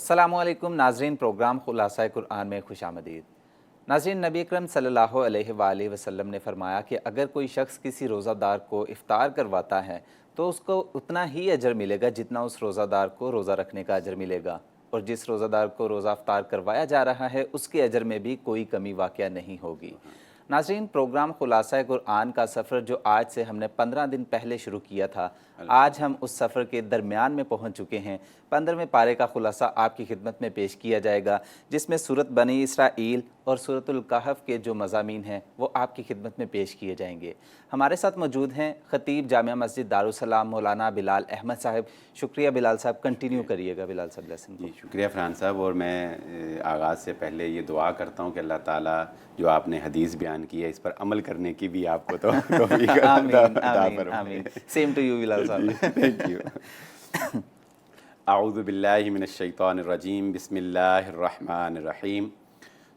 अस्सलामु अलैकुम नाज़रीन, प्रोग्राम खुलासा कुरान में खुश आमदीद। नाज़रीन, नबी अकरम सल्लल्लाहु अलैहि वसल्लम ने फरमाया कि अगर कोई शख्स किसी रोज़ादार को इफ़्तार करवाता है तो उसको उतना ही अजर मिलेगा जितना उस रोज़ादार को रोज़ा रखने का अजर मिलेगा, और जिस रोज़ादार को रोज़ा इफ़्तार करवाया जा रहा है उसके अजर में भी कोई कमी वाक़या नहीं होगी। नाज़रीन, प्रोग्राम खुलासा कुरान का सफ़र जो आज से हमने 15 दिन पहले शुरू किया था, आज हम उस सफ़र के दरमियान में पहुंच चुके हैं। 15वें पारे का खुलासा आपकी खिदमत में पेश किया जाएगा, जिसमें सूरत बनी इसराइल और सूरतुल कहफ के जो मज़ामीन हैं वो आपकी खिदमत में पेश किए जाएंगे। हमारे साथ मौजूद हैं ख़तीब जामिया मस्जिद दारुस्सलाम मौलाना बिलाल अहमद साहब। शुक्रिया बिलाल साहब, कंटिन्यू करिएगा बिलाल साहब लेसन को। जी शुक्रिया फरहान साहब। और मैं आगाज़ से पहले ये दुआ करता हूँ कि अल्लाह ताला जो आपने हदीस बयान की है इस पर अमल करने की भी आपको तो आमीन आमीन आमीन। सेम टू यू बिलाल साहब। Thank you. अऊज़ु बिल्लाहि मिनश शैतानिर रजीम, बिस्मिल्लाहिर रहमानिर रहीम।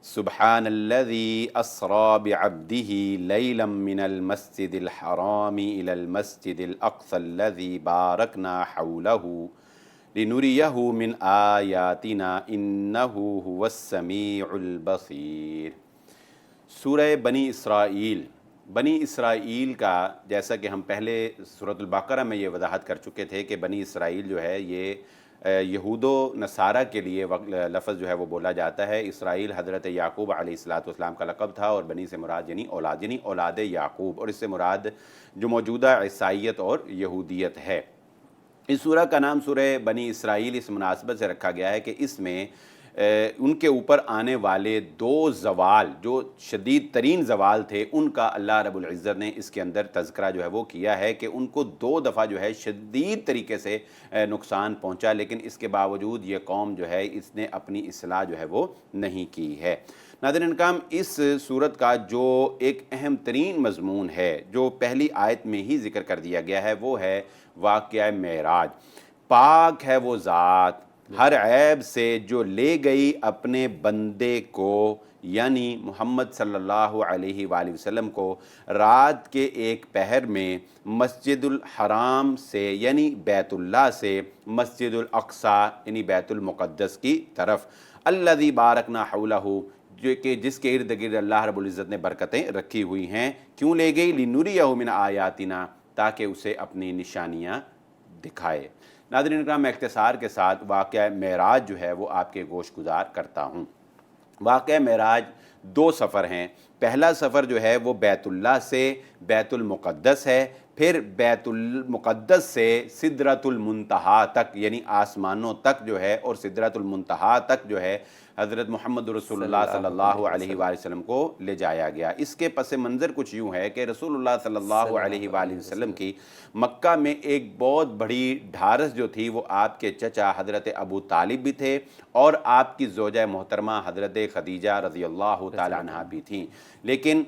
सुब्हानल्लज़ी अस्रा बिअब्दिही लैलन मिनल मस्जिदिल हरामी इलल मस्जिदिल अक़्सल्लज़ी बारकना हौलहू लिनुरियहू मिन आयातिना इन्नहू हुवस्समीउल बसीर। सूरह बनी इसराइल का, जैसा कि हम पहले सूरतुल बक़रा में ये वजाहत कर चुके थे कि बनी इसराइल जो है ये यहूदो नसारा के लिए लफ्ज़ जो है वो बोला जाता है। इसराइल हज़रत याकूब अलैहिस्सलाम का लक़ब था, और बनी से मुराद यानी औलाद याकूब, और इससे मुराद जो मौजूदा ईसाईयत और यहूदियत है। इस सूरह का नाम सूरह बनी इसराइल इस मुनासबत से रखा गया है कि इसमें उनके ऊपर आने वाले दो ज़वाल, जो शदीद तरीन ज़वाल थे, उनका अल्लाह रब्बुल इज़्ज़त ने इसके अंदर तज़किरा जो है वो किया है कि उनको दो दफ़ा जो है शदीद तरीके से नुकसान पहुंचा, लेकिन इसके बावजूद ये कौम जो है इसने अपनी इस्लाह जो है वो नहीं की है। नाज़रीन काम, इस सूरत का जो एक अहम तरीन मज़मून है जो पहली आयत में ही ज़िक्र कर दिया गया है वो है वाक़या मेराज। पाक है वो ज़ात हर ऐब से जो ले गई अपने बंदे को, यानी मोहम्मद सल्लल्लाहु अलैहि वसल्लम को, रात के एक पहर में मस्जिदुल हराम से यानी बैतुल्लाह से मस्जिदुल अक़सा यानी बैतुल मुक़द्दस की तरफ, अल्लज़ी बारकना हौलहू, जो कि जिसके इर्द गिर्द अल्लाह रब्बुल इज़्ज़त ने बरकतें रखी हुई हैं। क्यों ले गई? लिनुरियहू मिन आयातिना, ताकि उसे अपनी निशानियाँ दिखाए। नाज़रीन इकराम, मैं इख्तिसार के साथ वाक़या मेराज जो है वो आपके गोश गुजार करता हूँ। वाक़या मेराज दो सफ़र हैं। पहला सफ़र जो है वो बैतुल्लाह से बैतुल मुक़द्दस है, फिर बैतुल मुक़द्दस से सिदरतुल मुंतहा तक यानी आसमानों तक जो है, और सिदरतुल मुंतहा तक जो है हज़रत मोहम्मद रसूलुल्लाह सल्लल्लाहु अलैहि वसल्लम को ले जाया गया। इसके पस मंज़र कुछ यूँ है कि रसूलुल्लाह सल्लल्लाहु अलैहि वसल्लम की मक्का में एक बहुत बड़ी ढारस जो थी वो आपके चचा हज़रत अबू तालिब भी थे, और आपकी ज़ौजा मोहतरमा हज़रत खदीजा रज़ियल्लाहु ताला अन्हा भी थीं। लेकिन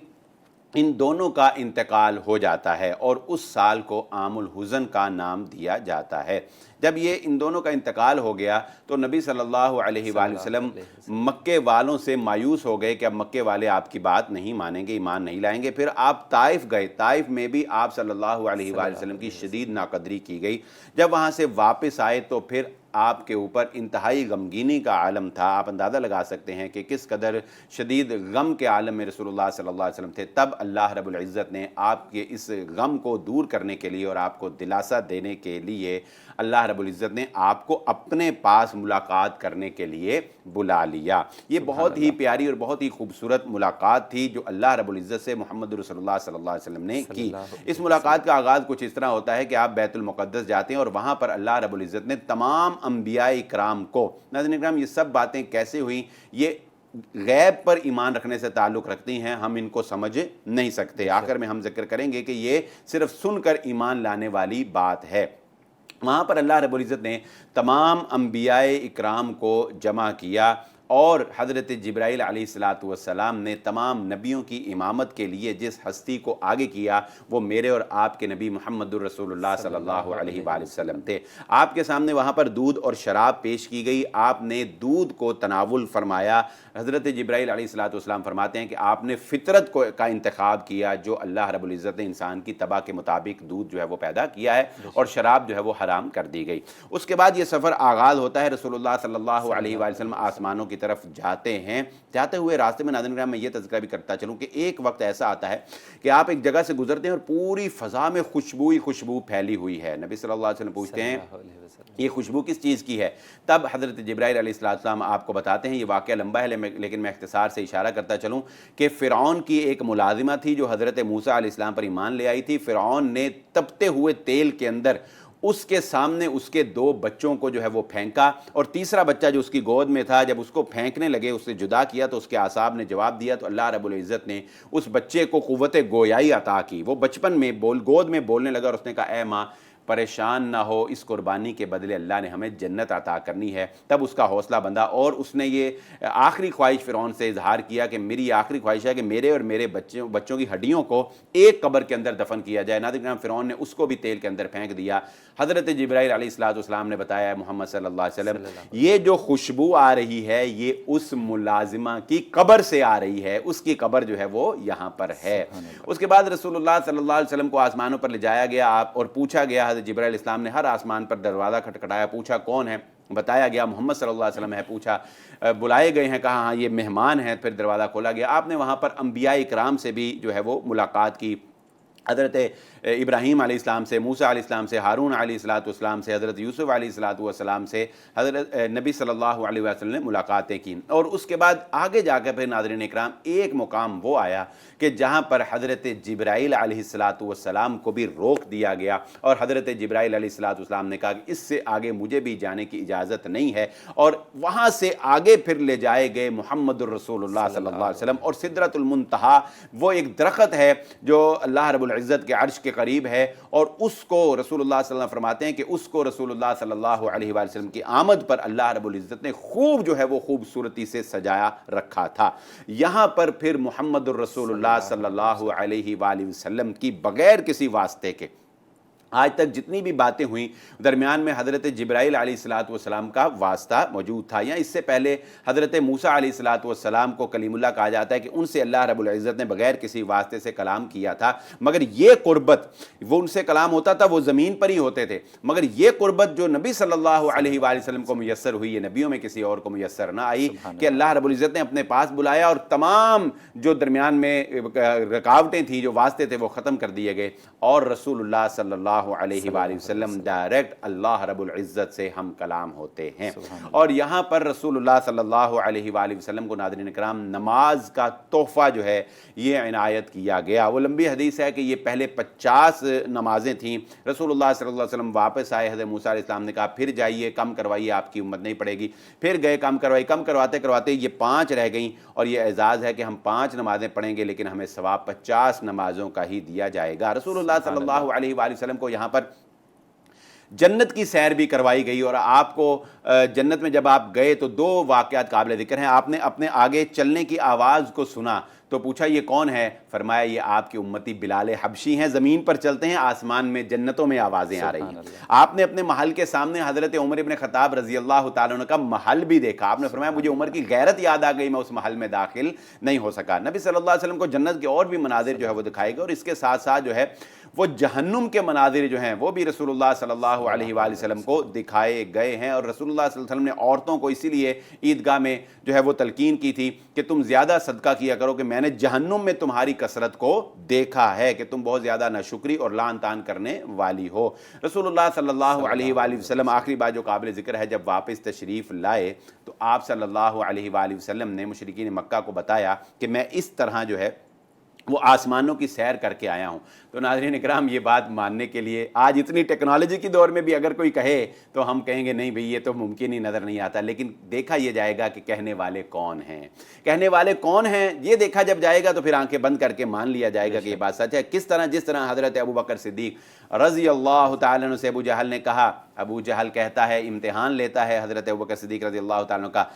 इन दोनों का इंतकाल हो जाता है और उस साल को आमुल हुज़न का नाम दिया जाता है। जब ये इन दोनों का इंतकाल हो गया तो नबी सल्लल्लाहु अलैहि वसल्लम मक्के वालों से मायूस हो गए कि अब मक्के वाले आपकी बात नहीं मानेंगे, ईमान नहीं लाएंगे। फिर आप ताइफ गए, ताइफ में भी आप सल्लल्लाहु अलैहि वसल्लम की शदीद नाकदरी की गई। जब वहाँ से वापस आए तो फिर आपके ऊपर इंतहाई गमगीनी का आलम था। आप अंदाज़ा लगा सकते हैं कि किस कदर शदीद गम के आलम में रसूलुल्लाह सल्लल्लाहु अलैहि वसल्लम थे। तब अल्लाह रब्बुल इज़्ज़त ने आपके इस गम को दूर करने के लिए और आपको दिलासा देने के लिए अल्लाह रब्बुल इज़्ज़त ने आपको अपने पास मुलाकात करने के लिए बुला लिया। ये बहुत ही प्यारी और बहुत ही खूबसूरत मुलाकात थी जो अल्लाह रब्बुल इज़्ज़त से मोहम्मद रसूलुल्लाह सल्लल्लाहु अलैहि वसल्लम ने की। इस मुलाकात का आगाज़ कुछ इस तरह होता है कि आप बैतुल मुक़द्दस जाते हैं और वहाँ पर अल्लाह रब्बुल इज़्ज़त ने तमाम अंबिया इकराम को, नाज़रीन इकराम ये सब बातें कैसे हुई, ये गैब पर ईमान रखने से ताल्लुक़ रखती हैं, हम इनको समझ नहीं सकते। आखिर में हम जिक्र करेंगे कि ये सिर्फ सुनकर ईमान लाने वाली बात है। वहाँ पर अल्लाह रब्बुल इज़्ज़त ने तमाम अंबियाए इकराम को जमा किया اور حضرت جبرائیل अलैहिस्सलाम ने तमाम नबियों की इमामत के लिए जिस हस्ती को आगे किया वो मेरे और आपके नबी मुहम्मदुर रसूलुल्लाह सल्लल्लाहु अलैहि वसल्लम थे। आपके सामने वहाँ पर दूध और शराब पेश की गई, आपने दूध को तनावुल फरमाया। हज़रत जिब्राइल अलैहिस्सलाम फरमाते हैं कि आपने फ़ितरत को का इंतखाब किया, जो अल्लाह रब्बुल इज़्ज़त ने इंसान की तबा के मुताबिक दूध जो है वो पैदा किया है, और शराब जो है वो हराम कर दी गई। उसके बाद ये सफ़र आगाज़ होता है, रसूलुल्लाह सल्लल्लाहु अलैहि वसल्लम आसमानों की तरफ जाते हैं। जाते हुए रास्ते में नाज़रीन किराम मैं ये तज़किरा भी करता चलूँ कि एक वक्त ऐसा आता है कि आप एक जगह से गुजरते हैं और पूरी फ़ज़ा में खुशबू ही खुशबू फैली हुई है। नबी सल्लल्लाहु अलैहि वसल्लम पूछते हैं ये खुशबू किस चीज़ की है? तब हज़रत जिब्राइल अलैहिस्सलाम आपको बताते हैं, ये वाक़या लंबा है लेकिन मैं इख्तिसार से इशारा करता चलूँ कि फ़िरऔन की एक मुलाज़िमा थी जो हज़रत मूसा अलैहिस्सलाम पर ईमान ले आई थी। फ़िरऔन ने तपते हुए तेल के अंदर उसके सामने उसके 2 बच्चों को जो है वो फेंका, और तीसरा बच्चा जो उसकी गोद में था जब उसको फेंकने लगे, उससे जुदा किया तो उसके आसाब ने जवाब दिया, तो अल्लाह रब्बुल इज़्ज़त ने उस बच्चे को क़ुव्वत गोयाई अता की। वो बचपन में गोद में बोलने लगा और उसने कहा, ए माँ परेशान ना हो, इस कुर्बानी के बदले अल्लाह ने हमें जन्नत अता करनी है। तब उसका हौसला बंधा और उसने ये आखिरी ख्वाहिश फ़िरौन से इजहार किया कि मेरी आखिरी ख्वाहिश है कि मेरे और मेरे बच्चों की हड्डियों को एक कब्र के अंदर दफन किया जाए। नाज़रीन फ़िरौन ने उसको भी तेल के अंदर फेंक दिया। हज़रत जिब्राइल अलैहिस्सलाम ने बताया मोहम्मद सल्लल्लाहु अलैहि वसल्लम, ये जो खुशबू आ रही है ये उस मुलाजिमा की कब्र से आ रही है, उसकी कब्र जो है वो यहाँ पर है। उसके बाद रसूलुल्लाह सल्लल्लाहु अलैहि वसल्लम को आसमानों पर ले जाया गया और पूछा गया, हज़रत जिब्राइल अलैहिस्सलाम ने हर आसमान पर दरवाज़ा खटखटाया, पूछा कौन है? बताया गया मोहम्मद सल्लल्लाहु अलैहि वसल्लम है। पूछा बुलाए गए हैं? कहा हाँ ये मेहमान हैं। फिर दरवाज़ा खोला गया। आपने वहाँ पर अंबिया इकराम से भी जो है वो मुलाकात की। हज़रत इब्राहीम अलैहिस्सलाम से, मूसा अलैहिस्सलाम से, हारून अलैहिस्सलाम से, हज़रत यूसुफ अलैहिस्सलाम से हज़रत नबी सल्लल्लाहु अलैहि वसल्लम ने मुलाकातें की। और उसके बाद आगे जाकर फिर नाज़रीन इकराम एक मुकाम वो आया कि जहाँ पर हज़रत जिब्राइल अलैहिस्सलाम को भी रोक दिया गया, और हज़रत जिब्राइल अलैहिस्सलाम ने कहा कि इससे आगे मुझे भी जाने की इजाज़त नहीं है, और वहाँ से आगे फिर ले जाए गए मुहम्मदुर रसूलुल्लाह सल्लल्लाहु अलैहि वसल्लम। और सिदरतुल मुंतहा वो एक दरख्त है जो अल्लाह रब्बुल इज़्ज़त के अर्श के करीब है, और उसको रसूलुल्लाह सल्लल्लाहु अलैहि वसल्लम फरमाते हैं कि उसको रसूलुल्लाह सल्लल्लाहु अलैहि वसल्लम की आमद पर अल्लाह रब्बुल इज़्ज़त ने खूब जो है वो खूबसूरती से सजाया रखा था। यहाँ पर फिर मुहम्मदुर रसूलुल्लाह सल्लल्लाहु अलैहि वसल्लम की बग़ैर किसी वास्ते के आज तक जितनी भी बातें हुई दरमियान में हज़रत जिब्राइल अलैहिस्सलाम का वास्ता मौजूद था। या इससे पहले हज़रत मूसा अलैहिस्सलाम को कलीमुल्लाह कहा जाता है कि उनसे अल्लाह रब्बुल इज़्ज़त ने बग़ैर किसी वास्ते से कलाम किया था। मगर ये कुर्बत वो उनसे कलाम होता था वो ज़मीन पर ही होते थे, मगर ये कुर्बत जो नबी सल्लल्लाहु अलैहि वसल्लम को मुयस्सर हुई, ये नबियों में किसी और को मुयस्सर ना आई कि अल्लाह रब्बुल इज़्ज़त ने अपने पास बुलाया और तमाम जो दरमियान में रुकावटें थी, जो वास्ते थे, वो ख़त्म कर दिए गए, और रसूलुल्लाह सल्लल्लाहु अलैहि वसल्लम डायरेक्ट अल्लाह रब्बुल इज़्ज़त से हम कलाम होते हैं। और यहाँ पर रसूलुल्लाह सल्लल्लाहु अलैहि वसल्लम को नाज़रीन किराम नमाज का तोहफ़ा जो है ये इनायत किया गया। वो लंबी हदीस है कि ये पहले 50 नमाजें थीं। रसूलुल्लाह सल्लल्लाहु अलैहि वसल्लम वापस आए, हज़रत मूसा अलैहिस्सलाम ने कहा फिर जाइए, कम करवाइए, आपकी उम्मत नहीं पड़ेगी। फिर गए, कम करवाते करवाते ये 5 रह गईं, और ये एजाज़ है कि हम 5 नमाज़ें पढ़ेंगे लेकिन हमें सवाब 50 नमाज़ों का ही दिया जाएगा। रसूलुल्लाह सल्लल्लाहु अलैहि वसल्लम को यहाँ पर जन्नत की सैर भी करवाई गई, और आपको जन्नत में जब आप गए तो 2 वाक़यात काबिल ज़िक्र हैं। आपने अपने आगे चलने की आवाज़ को सुना तो पूछा ये कौन है? फरमाया ये आपकी उम्मती बिलाल हबशी हैं। ज़मीन पर चलते हैं, आसमान में जन्नतों में आवाज़ें आ रही हैं। आपने अपने महल के सामने हज़रत उमर इब्न ख़त्ताब रज़ी अल्लाह तआला अन्हु का महल भी देखा। आपने फरमाया मुझे उमर की गैरत याद आ गई, मैं उस महल में दाखिल नहीं हो सका। नबी सल्लल्लाहु अलैहि वसल्लम को जन्नत के और भी मनाज़िर जो है वो दिखाए गए, और इसके साथ साथ जो है वो जहन्नुम के मनाज़िर जो हैं वो भी रसूलुल्लाह सल्लल्लाहु अलैहि वसल्लम को दिखाए गए हैं। और रसूलुल्लाह सल्लल्लाहु अलैहि वसल्लम ने औरतों को इसीलिए ईदगाह में जो है वो तलकीन की थी कि तुम ज़्यादा सदका किया करो कि मैंने जहन्नुम में तुम्हारी कसरत को देखा है कि तुम बहुत ज़्यादा नाशुक्री और लान तान करने वाली हो। रसूलुल्लाह सल्लल्लाहु अलैहि वसल्लम आखिरी बात जो काबिल ज़िक्र है, जब वापस तशरीफ़ लाए तो आप सल्लल्लाहु अलैहि वसल्लम ने मुशरिकीन मक्का को बताया कि मैं इस तरह जो है वो आसमानों की सैर करके आया हूँ। तो नाज़रीन इकराम ये बात मानने के लिए आज इतनी टेक्नोलॉजी की दौर में भी अगर कोई कहे तो हम कहेंगे नहीं भाई ये तो मुमकिन ही नज़र नहीं आता। लेकिन देखा ये जाएगा कि कहने वाले कौन हैं, कहने वाले कौन हैं ये देखा जब जाएगा तो फिर आंखें बंद करके मान लिया जाएगा कि ये बात सच है। किस तरह, जिस तरह हज़रत अबू बकर सिद्दीक़ रज़ी अल्लाह तआला अन्हु से अबू जहल ने कहा, अबू जहल कहता है, इम्तिहान लेता है हज़रत अबू बकर सिद्दीक़ रज़ी अल्लाह तआला अन्हु का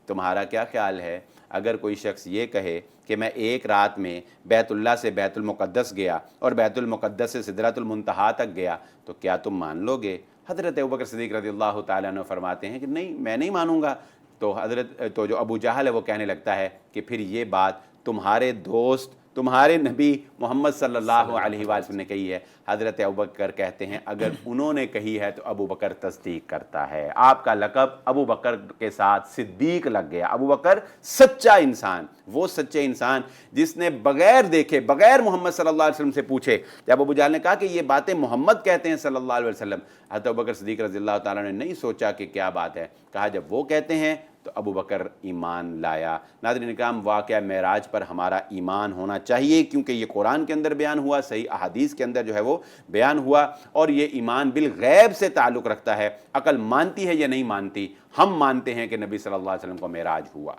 تمہارا کیا خیال ہے اگر کوئی شخص یہ کہے کہ میں ایک رات میں بیت اللہ سے بیت المقدس گیا اور بیت المقدس سے سدرۃ المنتہا تک گیا تو کیا تم مان لو گے؟ حضرت ابوبکر صدیق رضی اللہ تعالیٰ عنہ فرماتے ہیں کہ نہیں، میں نہیں مانوں گا۔ تو جو ابو جہل ہے وہ کہنے لگتا ہے کہ پھر یہ بات تمہارے دوست تمہارے نبی محمد صلی اللہ علیہ وسلم نے کہی ہے۔ حضرت ابوبکر کہتے ہیں اگر انہوں نے کہی ہے تو ابوبکر تصدیق کرتا ہے۔ آپ کا لقب ابوبکر کے ساتھ صدیق لگ گیا۔ ابوبکر سچا انسان، وہ سچے انسان جس نے بغیر دیکھے، بغیر محمد صلی اللہ علیہ وسلم سے پوچھے، جب ابو جہل نے کہا کہ یہ باتیں محمد کہتے ہیں صلی اللہ علیہ وسلم، حضرت ابوبکر صدیق رضی اللہ تعالیٰ نے نہیں سوچا کہ کیا بات ہے، کہا جب وہ کہتے ہیں تو ابوبکر ایمان لایا۔ ناظرین اکرام، واقعہ معراج پر ہمارا ایمان ہونا چاہیے کیونکہ یہ قرآن کے اندر بیان ہوا، صحیح احادیث کے اندر جو ہے وہ بیان ہوا، اور یہ ایمان بالغیب سے تعلق رکھتا ہے۔ عقل مانتی ہے یا نہیں مانتی؟ ہم مانتے ہیں کہ نبی صلی اللہ علیہ وسلم کو معراج ہوا۔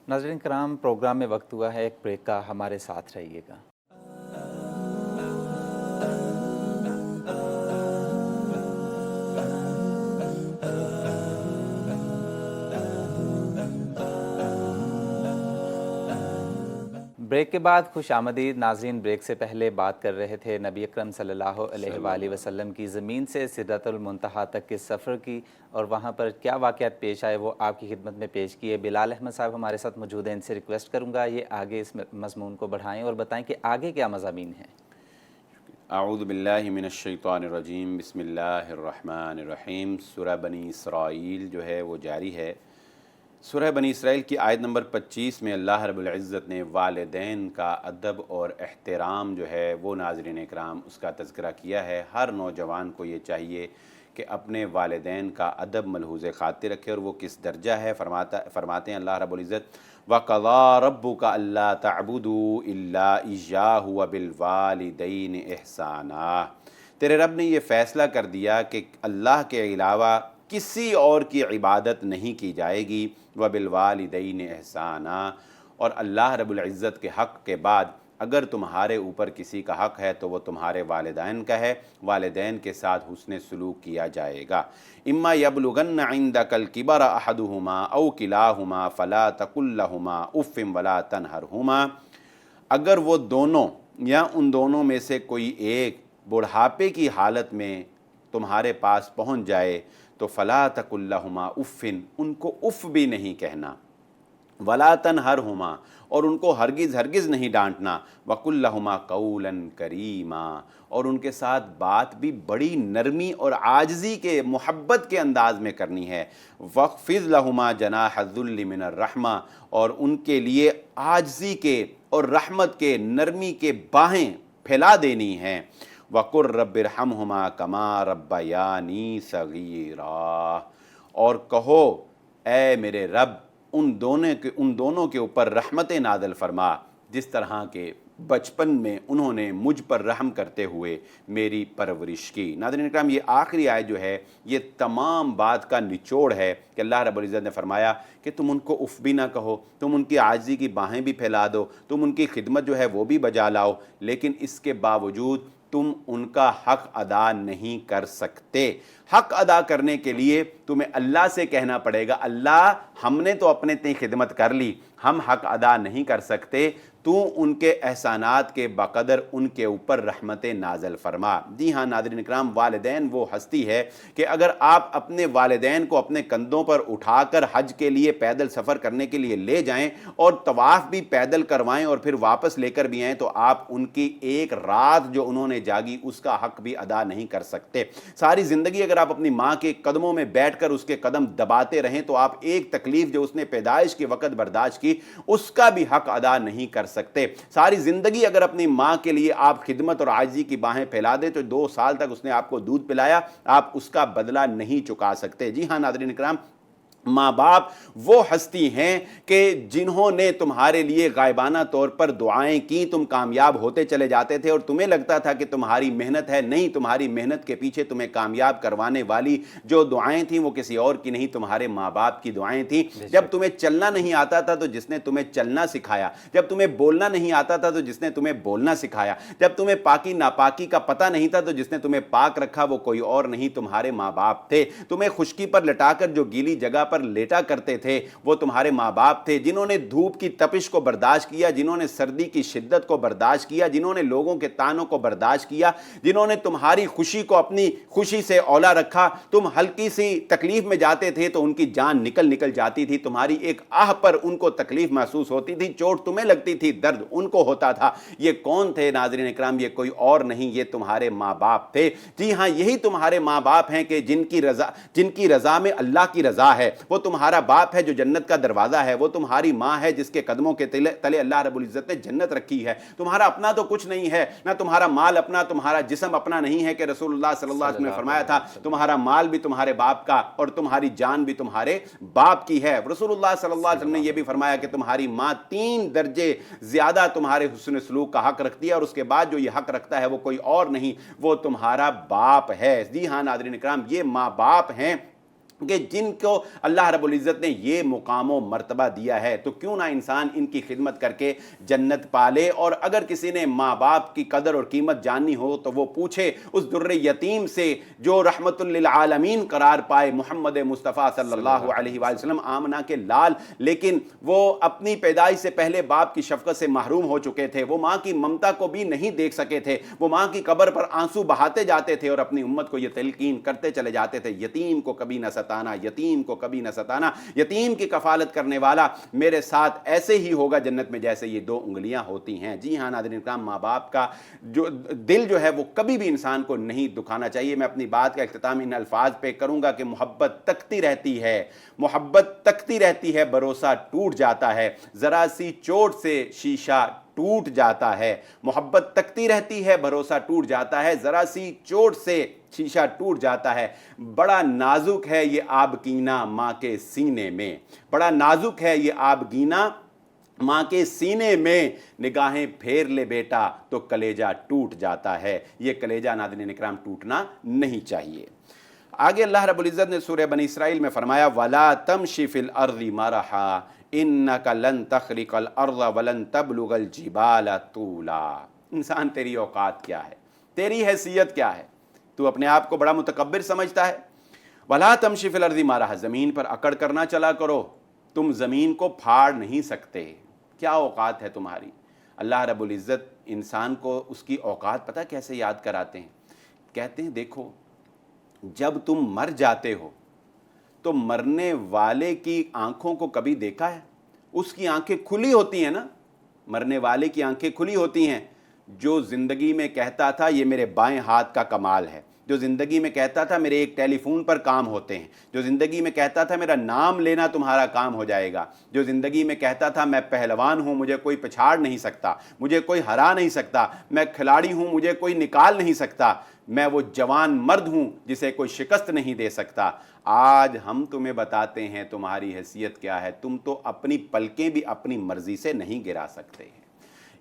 ناظرین کرام، پروگرام میں وقت ہوا ہے ایک بریک کا، ہمارے ساتھ رہیے گا۔ بریک کے بعد خوش آمدید ناظرین۔ بریک سے پہلے بات کر رہے تھے نبی اکرم صلی اللہ علیہ وآلہ وسلم کی زمین سے سدرۃ المنتہا تک کے سفر کی، اور وہاں پر کیا واقعات پیش آئے وہ آپ کی خدمت میں پیش کیے۔ بلال احمد صاحب ہمارے ساتھ موجود ہیں، ان سے ریکویسٹ کروں گا یہ آگے اس مضمون کو بڑھائیں اور بتائیں کہ آگے کیا مضامین ہیں۔ اعوذ باللہ من الشیطان الرجیم، بسم اللہ الرحمن الرحیم۔ سورہ بنی اسرائیل جو ہے وہ جاری ہے۔ سورہ بنی اسرائیل کی آیت نمبر 25 میں اللہ رب العزت نے والدین کا ادب اور احترام جو ہے وہ ناظرین اکرام اس کا تذکرہ کیا ہے۔ ہر نوجوان کو یہ چاہیے کہ اپنے والدین کا ادب ملحوظ خاطر رکھے، اور وہ کس درجہ ہے۔ فرماتے ہیں اللہ رب العزت وَقَضَىٰ رَبُّكَ أَلَّا تَعْبُدُوا إِلَّا إِيَّاهُ وَبِالْوَالِدَيْنِ إِحْسَانًا۔ تیرے رب نے یہ فیصلہ کر دیا کہ اللہ کے علاوہ کسی اور کی عبادت نہیں کی جائے گی، وَبِالْوَالِدَيْنِ إِحْسَانًا، اور اللہ رب العزت کے حق کے بعد اگر تمہارے اوپر کسی کا حق ہے تو وہ تمہارے والدین کا ہے۔ والدین کے ساتھ حسن سلوک کیا جائے گا۔ اما یبلغن عندک الکبر احدہما او کلاہما فلا تقل لہما اف ولا تنہرہما، اگر وہ دونوں یا ان دونوں میں سے کوئی ایک بڑھاپے کی حالت میں تمہارے پاس پہنچ جائے تو فلا تقل لہما اف، ان کو اف بھی نہیں کہنا، ولا تنہرہما، اور ان کو ہرگز ہرگز نہیں ڈانٹنا، وقل لہما قولا کریما، اور ان کے ساتھ بات بھی بڑی نرمی اور عاجزی کے محبت کے انداز میں کرنی ہے، وخفض لہما جناح الذل من الرحمہ، اور ان کے لیے عاجزی کے اور رحمت کے، نرمی کے باہیں پھیلا دینی ہیں، وقر رب ارحمہما کما ربیانی صغیرا، اور کہو اے میرے رب ان دونوں کے اوپر رحمت نازل فرما جس طرح کے بچپن میں انہوں نے مجھ پر رحم کرتے ہوئے میری پرورش کی۔ ناظرین اکرام، یہ آخری آیت جو ہے یہ تمام بات کا نچوڑ ہے کہ اللہ رب العزت نے فرمایا کہ تم ان کو اف بھی نہ کہو، تم ان کی عاجزی کی باہیں بھی پھیلا دو، تم ان کی خدمت جو ہے وہ بھی بجا لاؤ، لیکن اس کے باوجود تم ان کا حق ادا نہیں کر سکتے۔ حق ادا کرنے کے لیے تمہیں اللہ سے کہنا پڑے گا اللہ ہم نے تو اپنے تئیں خدمت کر لی، ہم حق ادا نہیں کر سکتے، تو ان کے احسانات کے بقدر ان کے اوپر رحمت نازل فرما۔ جی ہاں ناظرین اکرام، والدین وہ ہستی ہے کہ اگر آپ اپنے والدین کو اپنے کندھوں پر اٹھا کر حج کے لیے پیدل سفر کرنے کے لیے لے جائیں اور طواف بھی پیدل کروائیں اور پھر واپس لے کر بھی آئیں تو آپ ان کی ایک رات جو انہوں نے جاگی اس کا حق بھی ادا نہیں کر سکتے۔ ساری زندگی اگر آپ اپنی ماں کے قدموں میں بیٹھ کر اس کے قدم دباتے رہیں تو آپ ایک تکلیف جو اس نے پیدائش کے وقت برداشت کی اس کا بھی حق ادا نہیں کر سکتے۔ ساری زندگی اگر اپنی ماں کے لیے آپ خدمت اور عاجزی کی باہیں پھیلا دیں تو 2 سال تک اس نے آپ کو دودھ پلایا، آپ اس کا بدلہ نہیں چکا سکتے۔ جی ہاں ناظرین اکرام، ماں باپ وہ ہستی ہیں کہ جنہوں نے تمہارے لیے غائبانہ طور پر دعائیں کی، تم کامیاب ہوتے چلے جاتے تھے اور تمہیں لگتا تھا کہ تمہاری محنت ہے، نہیں، تمہاری محنت کے پیچھے تمہیں کامیاب کروانے والی جو دعائیں تھیں وہ کسی اور کی نہیں، تمہارے ماں باپ کی دعائیں تھیں۔ جب تمہیں چلنا نہیں آتا تھا تو جس نے تمہیں چلنا سکھایا، جب تمہیں بولنا نہیں آتا تھا تو جس نے تمہیں بولنا سکھایا، جب تمہیں پاکی ناپاکی کا پتہ نہیں تھا تو جس نے تمہیں پاک رکھا وہ کوئی اور نہیں، تمہارے ماں باپ تھے۔ تمہیں خشکی پر لٹا کر جو گیلی جگہ پر पर लेटा करते थे वो तुम्हारे माँ बाप थे, जिन्होंने धूप की तपिश को बर्दाश्त किया, जिन्होंने सर्दी की शिद्दत को बर्दाश्त किया, जिन्होंने लोगों के तानों को बर्दाश्त किया, जिन्होंने तुम्हारी खुशी को अपनी खुशी से औला रखा। तुम हल्की सी तकलीफ में जाते थे तो उनकी जान निकल जाती थी, तुम्हारी एक आह पर उनको तकलीफ महसूस होती थी, चोट तुम्हें लगती थी, दर्द उनको होता था। ये कौन थे नाज़रीन इकराम? ये कोई और नहीं, ये तुम्हारे माँ बाप थे। जी हाँ, यही तुम्हारे माँ बाप हैं कि जिनकी रज़ा में अल्लाह की रज़ा है। वो तुम्हारा बाप है जो जन्नत का दरवाज़ा है। वो तुम्हारी माँ है जिसके कदमों के तले अल्लाह रब्बुल इज़्ज़त ने जन्नत रखी है। तुम्हारा अपना तो कुछ नहीं है, ना तुम्हारा माल अपना, तुम्हारा जिस्म अपना नहीं है कि रसूलुल्लाह सल्लल्लाहु अलैहि वसल्लम ने फरमाया था तुम्हारा माल भी तुम्हारे बाप का और तुम्हारी जान भी तुम्हारे बाप की है। रसूलुल्लाह सल्लल्लाहु अलैहि वसल्लम ने यह भी फरमाया कि तुम्हारी माँ 3 दर्जे ज्यादा तुम्हारे हुस्न सलूक का हक रखती है और उसके बाद जो ये हक रखता है वो कोई और नहीं, वो तुम्हारा बाप है। जी हाँ नाज़रीन इकराम, ये माँ बाप हैं कि जिनको अल्लाह रब्बुल इज़्ज़त ने ये मुकाम व मर्तबा दिया है, तो क्यों ना इंसान इनकी खिदमत करके जन्नत पाले। और अगर किसी ने माँ बाप की कदर और कीमत जाननी हो तो वो पूछे उस दुर्रे यतीम से जो रहमतुल लिल आलमीन करार पाए, मोहम्मद मुस्तफ़ा सल्लल्लाहु अलैहि वसल्लम, आमना के लाल, लेकिन वो अपनी पैदाइश से पहले बाप की शफ़क़त से महरूम हो चुके थे। वो माँ की ममता को भी नहीं देख सके थे। वो माँ की कब्र पर आंसू बहाते जाते थे और अपनी उम्मत को ये तलकीन करते चले जाते थे, यतीम को कभी न सताना, यतीम को कभी न सताना। यतीम की कफालत करने वाला मेरे साथ ऐसे ही होगा जन्नत में जैसे ये 2 उंगलियां होती हैं। जी हाँ नाज़रीन इकराम, माँ बाप का जो दिल जो है वो कभी भी इंसान को नहीं दुखाना चाहिए। मैं अपनी बात का इख्तिताम इन अल्फाज पे करूंगा कि मोहब्बत तकती रहती है, मोहब्बत तकती रहती है, भरोसा टूट जाता है, जरा सी चोट से शीशा टूट जाता है। मोहब्बत तकती रहती है, भरोसा टूट जाता है, जरा सी चोट से शीशा टूट जाता है। बड़ा नाजुक है ये आबगीना माँ के सीने में, बड़ा नाजुक है ये आबगीना माँ के सीने में, निगाहें फेर ले बेटा तो कलेजा टूट जाता है। ये कलेजा नाज़रीन इकराम टूटना नहीं चाहिए। आगे अल्लाह रब्बुल इज़्ज़त ने सूरह बनी इसराइल में फरमाया, वला तमशी फिल अर्ज़ि मरहा इन्नका लन तखरिकल अर्ज़ वलन तबलुगल जिबाल तूला। इंसान तेरी औकात क्या है, तेरी हैसियत क्या है? तू अपने आप को बड़ा मुतकब्बिर समझता है। वला तमशी फिल अर्ज़ि मरहा, ज़मीन पर अकड़ करना चला करो, तुम ज़मीन को फाड़ नहीं सकते। क्या औकात है तुम्हारी? अल्लाह रब्बुल इज़्ज़त इंसान को उसकी औकात पता कैसे याद कराते हैं? कहते हैं देखो, जब तुम मर जाते हो तो मरने वाले की आंखों को कभी देखा है? उसकी आंखें खुली होती हैं ना, मरने वाले की आंखें खुली होती हैं। जो ज़िंदगी में कहता था ये मेरे बाएं हाथ का कमाल है, जो ज़िंदगी में कहता था मेरे एक टेलीफोन पर काम होते हैं, जो ज़िंदगी में कहता था मेरा नाम लेना तुम्हारा काम हो जाएगा, जो ज़िंदगी में कहता था मैं पहलवान हूँ, मुझे कोई पछाड़ नहीं सकता, मुझे कोई हरा नहीं सकता, मैं खिलाड़ी हूँ, मुझे कोई निकाल नहीं सकता, मैं वो जवान मर्द हूँ जिसे कोई शिकस्त नहीं दे सकता। आज हम तुम्हें बताते हैं तुम्हारी हैसियत क्या है। तुम तो अपनी पलकें भी अपनी मर्जी से नहीं गिरा सकते हैं।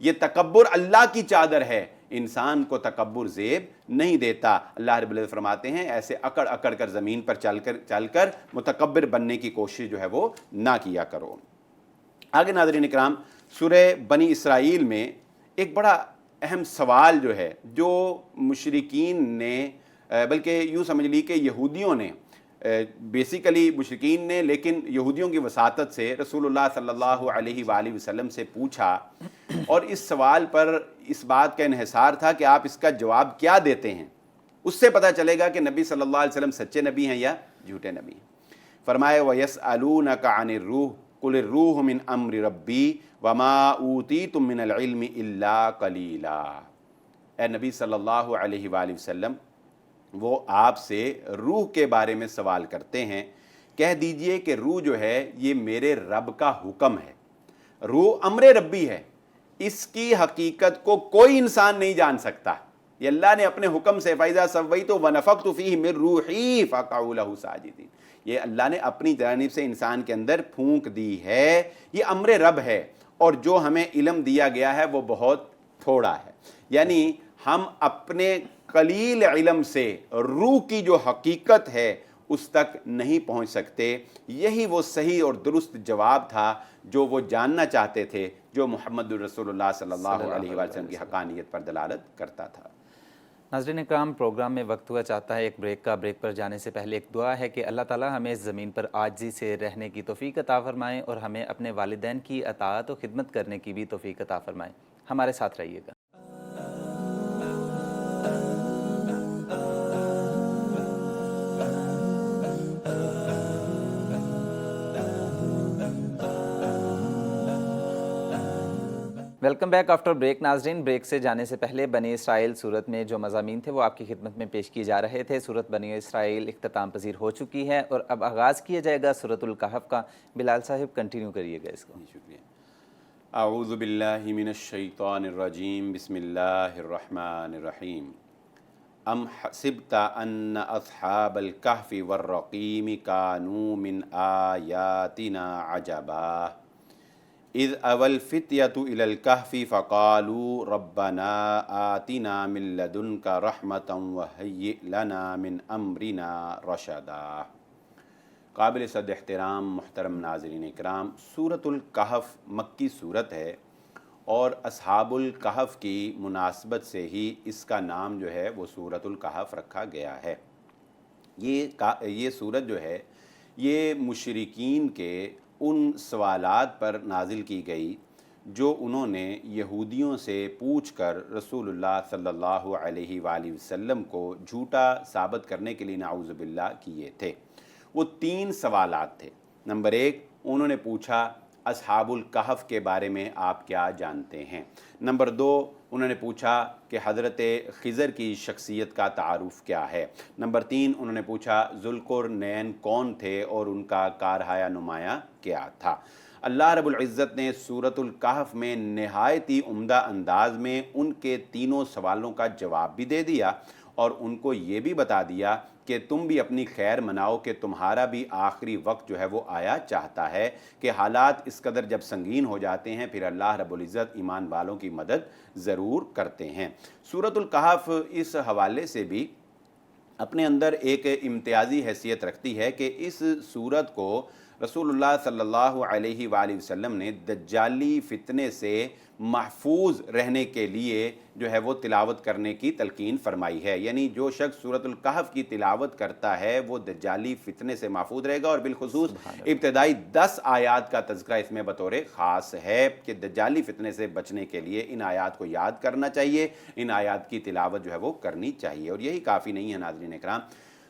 ये तकब्बुर अल्लाह की चादर है, इंसान को तकब्बुर ज़ेब नहीं देता। अल्लाह रब्बुल इज़्ज़त फरमाते हैं ऐसे अकड़ अकड़ कर ज़मीन पर चलकर मुतकब्बिर बनने की कोशिश जो है वो ना किया करो। आगे नाज़रीन इकराम, सूरह बनी इसराइल में एक बड़ा अहम सवाल जो है, जो मुशरिकीन ने, बल्कि यूँ समझ ली कि यहूदियों ने, बेसिकली मुशरिकीन ने, लेकिन यहूदियों की वसातत से रसूलुल्लाह सल्लल्लाहु अलैहि वसल्लम से पूछा, और इस सवाल पर इस बात का इन्हिसार था कि आप इसका जवाब क्या देते हैं, उससे पता चलेगा कि नबी सल्लल्लाहु अलैहि वसल्लम सच्चे नबी हैं या झूठे नबी हैं। फरमाए वयसअलूनका अनिर रूह कुलिर रूह मिन अम्रि रब्बी वमा ऊतीतुम मिनल इल्मि इल्ला कलीला। ए नबी सल्लल्लाहु अलैहि वसल्लम, वो आपसे रूह के बारे में सवाल करते हैं, कह दीजिए कि रूह जो है ये मेरे रब का हुक्म है, रूह अम्रे रब्बी है, इसकी हकीकत को कोई इंसान नहीं जान सकता। ये अल्लाह ने अपने हुक्म से फ़ैज़ा सव्वैतु व नफ़ख्तु फ़ीहि मिन रूही फ़क़अू लहू साजिदीन, ये अल्लाह ने अपनी जानिब से इंसान के अंदर फूंक दी है। ये अम्रे रब है और जो हमें इल्म दिया गया है वो बहुत थोड़ा है, यानी हम अपने कलील इल्म से रूह की जो हकीकत है उस तक नहीं पहुंच सकते। यही वो सही और दुरुस्त जवाब था जो वो जानना चाहते थे, जो मोहम्मद रसूलुल्लाह सल्लल्लाहु अलैहि वसल्लम की हकानियत पर दलालत करता था। ناظرین اکرام، پروگرام میں وقت ہوا چاہتا ہے ایک بریک کا۔ بریک پر جانے سے پہلے ایک دعا ہے کہ اللہ تعالی ہمیں اس زمین پر عاجزی سے رہنے کی توفیق عطا فرمائیں اور ہمیں اپنے والدین کی اطاعت و خدمت کرنے کی بھی توفیق عطا فرمائیں۔ ہمارے ساتھ رہیے گا۔ Welcome back after break. ناظرین، بریک سے جانے سے پہلے بنی اسرائیل صورت میں جو مضامین تھے وہ آپ کی خدمت میں پیش کیے جا رہے تھے۔ صورت بنی اسرائیل اختتام پذیر ہو چکی ہے اور اب آغاز کیا جائے گا صورت الکہف کا۔ بلال صاحب کنٹینیو کریے گا اس کو۔ شکریہ۔ اعوذ باللہ من الشیطان الرجیم، بسم اللہ الرحمن الرحیم۔ ام حسبت ان اصحاب الکہف والرقیم کانوا من آیاتنا عجبا اذ اوى الفتية الى الكهف فقالوا ربنا آتنا من لدنك رحمة وهيئ لنا من امرنا رشدا۔ قابل صد احترام محترم ناظرین اکرام، سورۃ الکہف مکی صورت ہے اور اصحاب الکہف کی مناسبت سے ہی اس کا نام جو ہے وہ سورۃ الکہف رکھا گیا ہے۔ یہ سورت جو ہے یہ مشرکین کے ان سوالات پر نازل کی گئی جو انہوں نے یہودیوں سے پوچھ کر رسول اللہ صلی اللہ علیہ وآلہ وسلم کو جھوٹا ثابت کرنے کے لیے نعوذ باللہ کیے تھے۔ وہ 3 سوالات تھے۔ نمبر 1، انہوں نے پوچھا اصحاب الکہف کے بارے میں آپ کیا جانتے ہیں۔ نمبر 2، انہوں نے پوچھا کہ حضرت خضر کی شخصیت کا تعارف کیا ہے۔ نمبر 3، انہوں نے پوچھا ذوالقرنین کون تھے اور ان کا کارہایہ نمایاں کیا تھا۔ اللہ رب العزت نے سورۃ الکہف میں نہایت ہی عمدہ انداز میں ان کے تینوں سوالوں کا جواب بھی دے دیا اور ان کو یہ بھی بتا دیا کہ تم بھی اپنی خیر مناؤ کہ تمہارا بھی آخری وقت جو ہے وہ آیا چاہتا ہے کہ حالات اس قدر جب سنگین ہو جاتے ہیں پھر اللہ رب العزت ایمان والوں کی مدد ضرور کرتے ہیں۔ سورۃ الکہف اس حوالے سے بھی اپنے اندر ایک امتیازی حیثیت رکھتی ہے کہ اس سورت کو رسول اللہ صلی اللہ علیہ وآلہ وسلم نے دجالی فتنے سے محفوظ رہنے کے لیے جو ہے وہ تلاوت کرنے کی تلقین فرمائی ہے۔ یعنی جو شخص سورۃ الکہف کی تلاوت کرتا ہے وہ دجالی فتنے سے محفوظ رہے گا، اور بالخصوص ابتدائی 10 آیات کا تذکرہ اس میں بطور خاص ہے کہ دجالی فتنے سے بچنے کے لیے ان آیات کو یاد کرنا چاہیے، ان آیات کی تلاوت جو ہے وہ کرنی چاہیے۔ اور یہی کافی نہیں ہے ناظرین اکرام،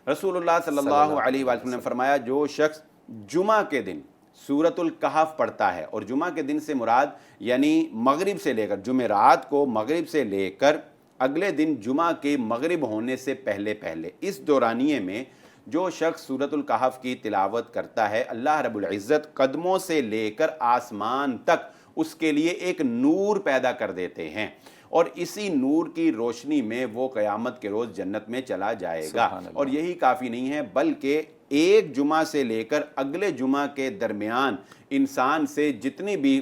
رسول اللہ صلی اللہ علیہ وسلم نے فرمایا جو شخص جمعہ کے دن سورۃ الکہف پڑھتا ہے، اور جمعہ کے دن سے مراد یعنی مغرب سے لے کر جمعرات کو مغرب سے لے کر اگلے دن جمعہ کے مغرب ہونے سے پہلے اس دورانیے میں جو شخص سورۃ الکہف کی تلاوت کرتا ہے، اللہ رب العزت قدموں سے لے کر آسمان تک اس کے لیے ایک نور پیدا کر دیتے ہیں، اور اسی نور کی روشنی میں وہ قیامت کے روز جنت میں چلا جائے گا۔ اور یہی کافی نہیں ہے بلکہ ایک جمعہ سے لے کر اگلے جمعہ کے درمیان انسان سے جتنی بھی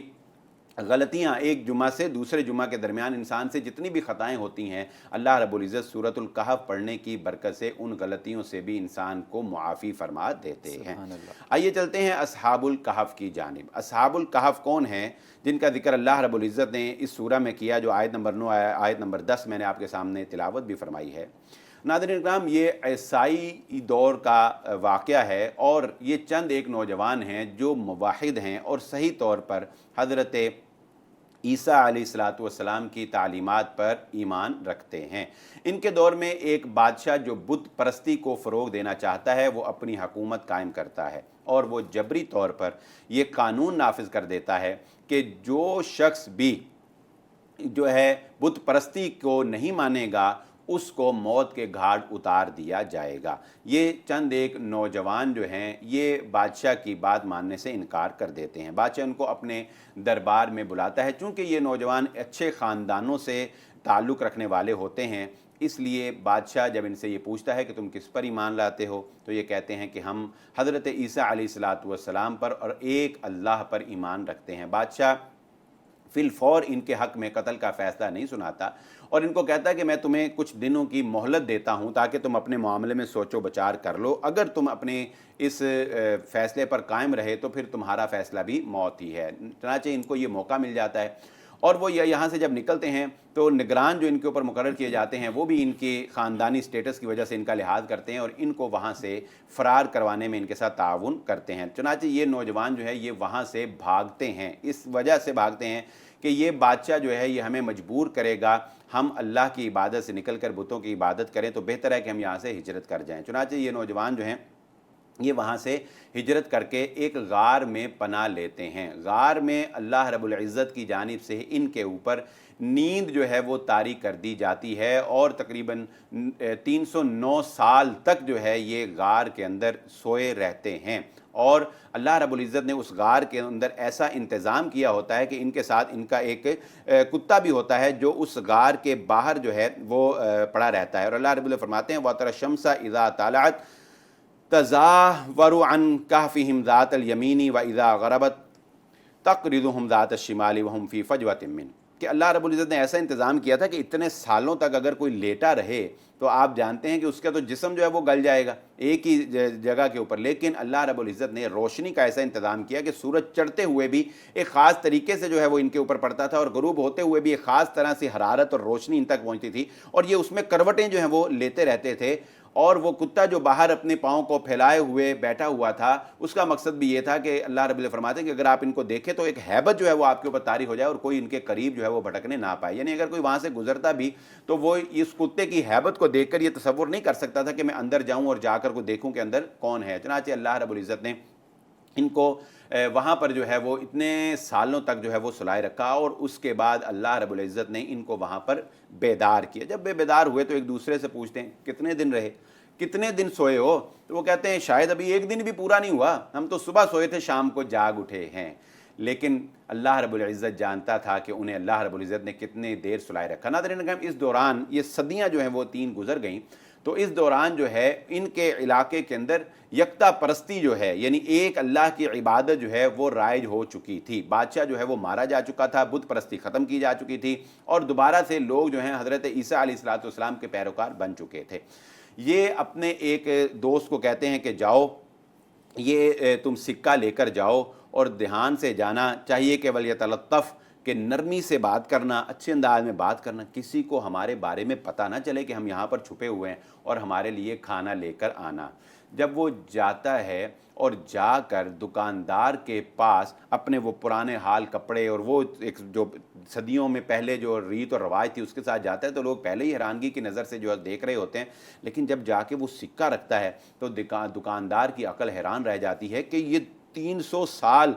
غلطیاں، ایک جمعہ سے دوسرے جمعہ کے درمیان انسان سے جتنی بھی خطائیں ہوتی ہیں، اللہ رب العزت سورۃ الکہف پڑھنے کی برکت سے ان غلطیوں سے بھی انسان کو معافی فرما دیتے ہیں۔ آئیے چلتے ہیں اصحاب الکہف کی جانب۔ اصحاب الکہف کون ہیں جن کا ذکر اللہ رب العزت نے اس سورہ میں کیا، جو آیت نمبر 9 آیت نمبر 10 میں نے آپ کے سامنے تلاوت بھی فرمائی ہے۔ ناظرین اکرام، یہ عیسائی دور کا واقعہ ہے اور یہ چند ایک نوجوان ہیں جو موحد ہیں اور صحیح طور پر حضرت عیسیٰ علیہ السلام کی تعلیمات پر ایمان رکھتے ہیں۔ ان کے دور میں ایک بادشاہ جو بت پرستی کو فروغ دینا چاہتا ہے وہ اپنی حکومت قائم کرتا ہے، اور وہ جبری طور پر یہ قانون نافذ کر دیتا ہے کہ جو شخص بھی جو ہے بت پرستی کو نہیں مانے گا اس کو موت کے گھاٹ اتار دیا جائے گا۔ یہ چند ایک نوجوان جو ہیں یہ بادشاہ کی بات ماننے سے انکار کر دیتے ہیں۔ بادشاہ ان کو اپنے دربار میں بلاتا ہے، چونکہ یہ نوجوان اچھے خاندانوں سے تعلق رکھنے والے ہوتے ہیں، اس لیے بادشاہ جب ان سے یہ پوچھتا ہے کہ تم کس پر ایمان لاتے ہو تو یہ کہتے ہیں کہ ہم حضرت عیسیٰ علیہ السلام پر اور ایک اللہ پر ایمان رکھتے ہیں۔ بادشاہ فی الفور ان کے حق میں قتل کا فیصلہ نہیں سناتا اور ان کو کہتا ہے کہ میں تمہیں کچھ دنوں کی مہلت دیتا ہوں تاکہ تم اپنے معاملے میں سوچ و بچار کر لو، اگر تم اپنے اس فیصلے پر قائم رہے تو پھر تمہارا فیصلہ بھی موت ہی ہے۔ چنانچہ ان کو یہ موقع مل جاتا ہے اور وہ یہاں سے جب نکلتے ہیں تو نگران جو ان کے اوپر مقرر کیے جاتے ہیں وہ بھی ان کے خاندانی سٹیٹس کی وجہ سے ان کا لحاظ کرتے ہیں اور ان کو وہاں سے فرار کروانے میں ان کے ساتھ تعاون کرتے ہیں۔ چنانچہ یہ نوجوان جو ہے یہ وہاں سے بھاگتے ہیں، اس وجہ سے بھاگتے ہیں کہ یہ بادشاہ جو ہے یہ ہمیں مجبور کرے گا ہم اللہ کی عبادت سے نکل کر بتوں کی عبادت کریں، تو بہتر ہے کہ ہم یہاں سے ہجرت کر جائیں۔ چنانچہ یہ نوجوان جو ہیں یہ وہاں سے ہجرت کر کے ایک غار میں پناہ لیتے ہیں۔ غار میں اللہ رب العزت کی جانب سے ان کے اوپر نیند جو ہے وہ طاری کر دی جاتی ہے اور تقریباً 309 سال تک جو ہے یہ غار کے اندر سوئے رہتے ہیں، اور اللہ رب العزت نے اس غار کے اندر ایسا انتظام کیا ہوتا ہے کہ ان کے ساتھ ان کا ایک کتا بھی ہوتا ہے جو اس غار کے باہر جو ہے وہ پڑا رہتا ہے۔ اور اللہ رب العزت فرماتے ہیں وَتَرَى الشَّمْسَ إِذَا طَلَعَتْ تَزَاوَرُ عَنْ كَهْفِهِمْ ذَاتَ الْيَمِينِ وَإِذَا غَرَبَتْ تَقْرِضُهُمْ ذَاتَ الشِّمَالِ وَهُمْ فِي فَجْوَةٍ مِّنْهُ، کہ اللہ رب العزت نے ایسا انتظام کیا تھا کہ اتنے سالوں تک اگر کوئی لیٹا رہے تو آپ جانتے ہیں کہ اس کا تو جسم جو ہے وہ گل جائے گا ایک ہی جگہ کے اوپر، لیکن اللہ رب العزت نے روشنی کا ایسا انتظام کیا کہ سورج چڑھتے ہوئے بھی ایک خاص طریقے سے جو ہے وہ ان کے اوپر پڑتا تھا، اور غروب ہوتے ہوئے بھی ایک خاص طرح سے حرارت اور روشنی ان تک پہنچتی تھی، اور یہ اس میں کروٹیں جو ہیں وہ لیتے رہتے تھے۔ اور وہ کتا جو باہر اپنے پاؤں کو پھیلائے ہوئے بیٹھا ہوا تھا اس کا مقصد بھی یہ تھا کہ اللہ رب العزت فرماتے ہیں کہ اگر آپ ان کو دیکھیں تو ایک ہیبت جو ہے وہ آپ کے اوپر طاری ہو جائے اور کوئی ان کے قریب جو ہے وہ بھٹکنے نہ پائے، یعنی اگر کوئی وہاں سے گزرتا بھی تو وہ اس کتے کی ہیبت کو دیکھ کر یہ تصور نہیں کر سکتا تھا کہ میں اندر جاؤں اور جا کر کو دیکھوں کہ اندر کون ہے۔ چنانچہ اللہ رب العزت نے ان کو وہاں پر جو ہے وہ اتنے سالوں تک جو ہے وہ سلائے رکھا، اور اس کے بعد اللہ رب العزت نے ان کو وہاں پر بیدار کیا۔ جب بیدار ہوئے تو ایک دوسرے سے پوچھتے ہیں کتنے دن رہے، کتنے دن سوئے ہو؟ تو وہ کہتے ہیں شاید ابھی ایک دن بھی پورا نہیں ہوا، ہم تو صبح سوئے تھے شام کو جاگ اٹھے ہیں۔ لیکن اللہ رب العزت جانتا تھا کہ انہیں اللہ رب العزت نے کتنے دیر سلائے رکھا۔ ناظرین کرام، اس دوران یہ صدیاں جو ہیں وہ 3 گزر گئیں، تو اس دوران جو ہے ان کے علاقے کے اندر یکتا پرستی جو ہے، یعنی ایک اللہ کی عبادت جو ہے وہ رائج ہو چکی تھی۔ بادشاہ جو ہے وہ مارا جا چکا تھا، بت پرستی ختم کی جا چکی تھی، اور دوبارہ سے لوگ جو ہیں حضرت عیسیٰ علیہ السلام کے پیروکار بن چکے تھے۔ یہ اپنے ایک دوست کو کہتے ہیں کہ جاؤ یہ تم سکہ لے کر جاؤ، اور دھیان سے جانا چاہیے کہ ولیتلطف، کہ نرمی سے بات کرنا، اچھے انداز میں بات کرنا، کسی کو ہمارے بارے میں پتہ نہ چلے کہ ہم یہاں پر چھپے ہوئے ہیں، اور ہمارے لیے کھانا لے کر آنا۔ جب وہ جاتا ہے اور جا کر دکاندار کے پاس اپنے وہ پرانے حال کپڑے اور وہ ایک جو صدیوں میں پہلے جو ریت اور رواج تھی اس کے ساتھ جاتا ہے، تو لوگ پہلے ہی حیرانگی کی نظر سے جو ہے دیکھ رہے ہوتے ہیں، لیکن جب جا کے وہ سکہ رکھتا ہے تو دکاندار کی عقل حیران رہ جاتی ہے کہ یہ 300 سال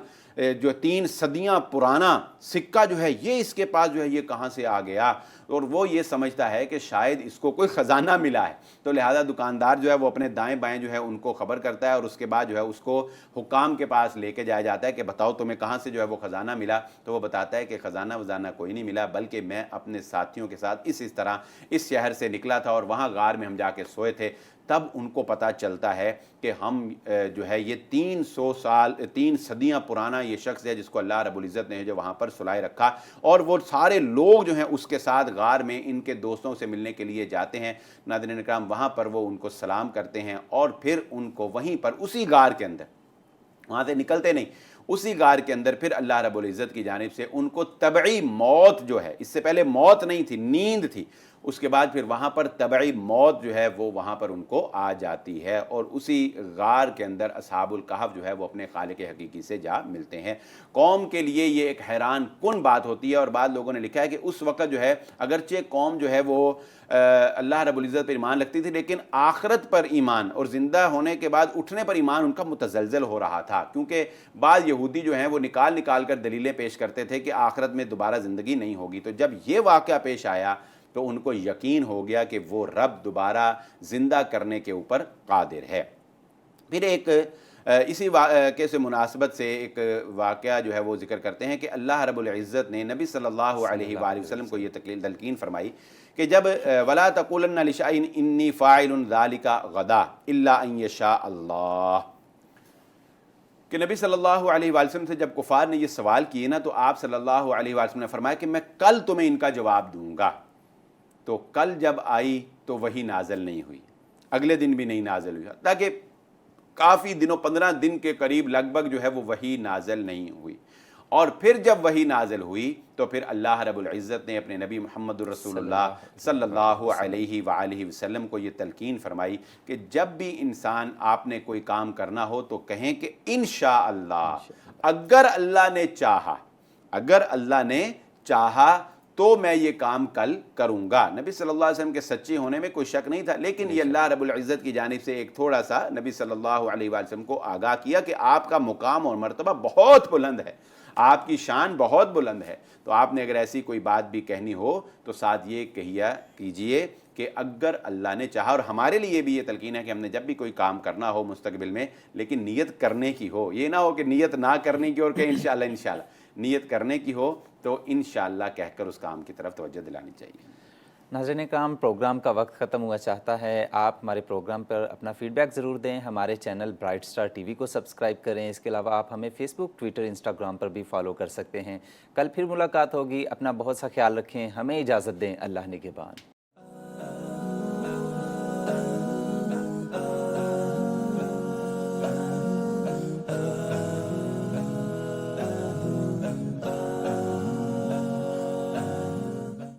جو 3 صدیاں پرانا سکہ جو ہے یہ اس کے پاس جو ہے یہ کہاں سے آ گیا، اور وہ یہ سمجھتا ہے کہ شاید اس کو کوئی خزانہ ملا ہے۔ تو لہٰذا دکاندار جو ہے وہ اپنے دائیں بائیں جو ہے ان کو خبر کرتا ہے، اور اس کے بعد جو ہے اس کو حکام کے پاس لے کے جایا جاتا ہے کہ بتاؤ تمہیں کہاں سے جو ہے وہ خزانہ ملا۔ تو وہ بتاتا ہے کہ خزانہ وزانہ کوئی نہیں ملا، بلکہ میں اپنے ساتھیوں کے ساتھ اس طرح اس شہر سے نکلا تھا اور وہاں غار میں ہم جا کے سوئے تھے۔ تب ان کو پتہ چلتا ہے کہ ہم جو ہے یہ 300 سال 3 صدیاں پرانا یہ شخص ہے جس کو اللہ رب العزت نے جو وہاں پر سلائے رکھا، اور وہ سارے لوگ جو ہیں اس کے ساتھ غار میں ان کے دوستوں سے ملنے کے لیے جاتے ہیں۔ ناظرین کرام، وہاں پر وہ ان کو سلام کرتے ہیں، اور پھر ان کو وہیں پر اسی غار کے اندر، وہاں سے نکلتے نہیں، اسی غار کے اندر پھر اللہ رب العزت کی جانب سے ان کو طبعی موت جو ہے، اس سے پہلے موت نہیں تھی، نیند تھی، اس کے بعد پھر وہاں پر طبعی موت جو ہے وہ وہاں پر ان کو آ جاتی ہے، اور اسی غار کے اندر اصحاب الکہف جو ہے وہ اپنے خالق حقیقی سے جا ملتے ہیں۔ قوم کے لیے یہ ایک حیران کن بات ہوتی ہے، اور بعض لوگوں نے لکھا ہے کہ اس وقت جو ہے اگرچہ قوم جو ہے وہ اللہ رب العزت پر ایمان رکھتی تھی، لیکن آخرت پر ایمان اور زندہ ہونے کے بعد اٹھنے پر ایمان ان کا متزلزل ہو رہا تھا، کیونکہ بعض یہودی جو ہیں وہ نکال کر دلیلیں پیش کرتے تھے کہ آخرت میں دوبارہ زندگی نہیں ہوگی۔ تو جب یہ واقعہ پیش آیا تو ان کو یقین ہو گیا کہ وہ رب دوبارہ زندہ کرنے کے اوپر قادر ہے۔ پھر ایک اسی واقعے سے مناسبت سے ایک واقعہ جو ہے وہ ذکر کرتے ہیں کہ اللہ رب العزت نے نبی صلی اللہ علیہ وآلہ وسلم کو یہ تلقین فرمائی کہ جب وَلَا تَقُولَنَّ لِشَيْءٍ إِنِّي فَاعِلٌ ذَلِكَ غَدًا إِلَّا أَن يَشَاءَ اللَّهُ، کہ نبی صلی اللہ علیہ وآلہ وسلم سے جب کفار نے یہ سوال کیے نا، تو آپ صلی اللہ علیہ وآلہ وسلم نے فرمایا کہ میں کل تمہیں ان کا جواب دوں گا۔ تو کل جب آئی تو وہی نازل نہیں ہوئی، اگلے دن بھی نہیں نازل ہوئی، تاکہ کافی دنوں 15 دن کے قریب لگ بھگ جو ہے وہ وہی نازل نہیں ہوئی۔ اور پھر جب وہی نازل ہوئی تو پھر اللہ رب العزت نے اپنے نبی محمد الرسول اللہ صلی اللہ علیہ وآلہ وسلم کو یہ تلقین فرمائی کہ جب بھی انسان آپ نے کوئی کام کرنا ہو تو کہیں کہ انشاءاللہ، اگر اللہ نے چاہا، اگر اللہ نے چاہا تو میں یہ کام کل کروں گا۔ نبی صلی اللہ علیہ وسلم کے سچے ہونے میں کوئی شک نہیں تھا، لیکن یہ اللہ رب العزت کی جانب سے ایک تھوڑا سا نبی صلی اللہ علیہ وآلہ وسلم کو آگاہ کیا کہ آپ کا مقام اور مرتبہ بہت بلند ہے، آپ کی شان بہت بلند ہے، تو آپ نے اگر ایسی کوئی بات بھی کہنی ہو تو ساتھ یہ کیجئے کہ اگر اللہ نے چاہا۔ اور ہمارے لیے بھی یہ تلقین ہے کہ ہم نے جب بھی کوئی کام کرنا ہو مستقبل میں، لیکن نیت کرنے کی ہو، یہ نہ ہو کہ نیت نہ کرنے کی اور کہ انشاءاللہ انشاءاللہ، نیت کرنے کی ہو تو انشاءاللہ کہہ کر اس کام کی طرف توجہ دلانی چاہیے۔ ناظرین کرام، پروگرام کا وقت ختم ہوا چاہتا ہے، آپ ہمارے پروگرام پر اپنا فیڈ بیک ضرور دیں، ہمارے channel bright star T V کو سبسکرائب کریں، اس کے علاوہ آپ ہمیں فیس بک، ٹویٹر، انسٹاگرام پر بھی فالو کر سکتے ہیں۔ کل پھر ملاقات ہوگی، اپنا بہت سا خیال رکھیں، ہمیں اجازت دیں، اللہ نگہبان۔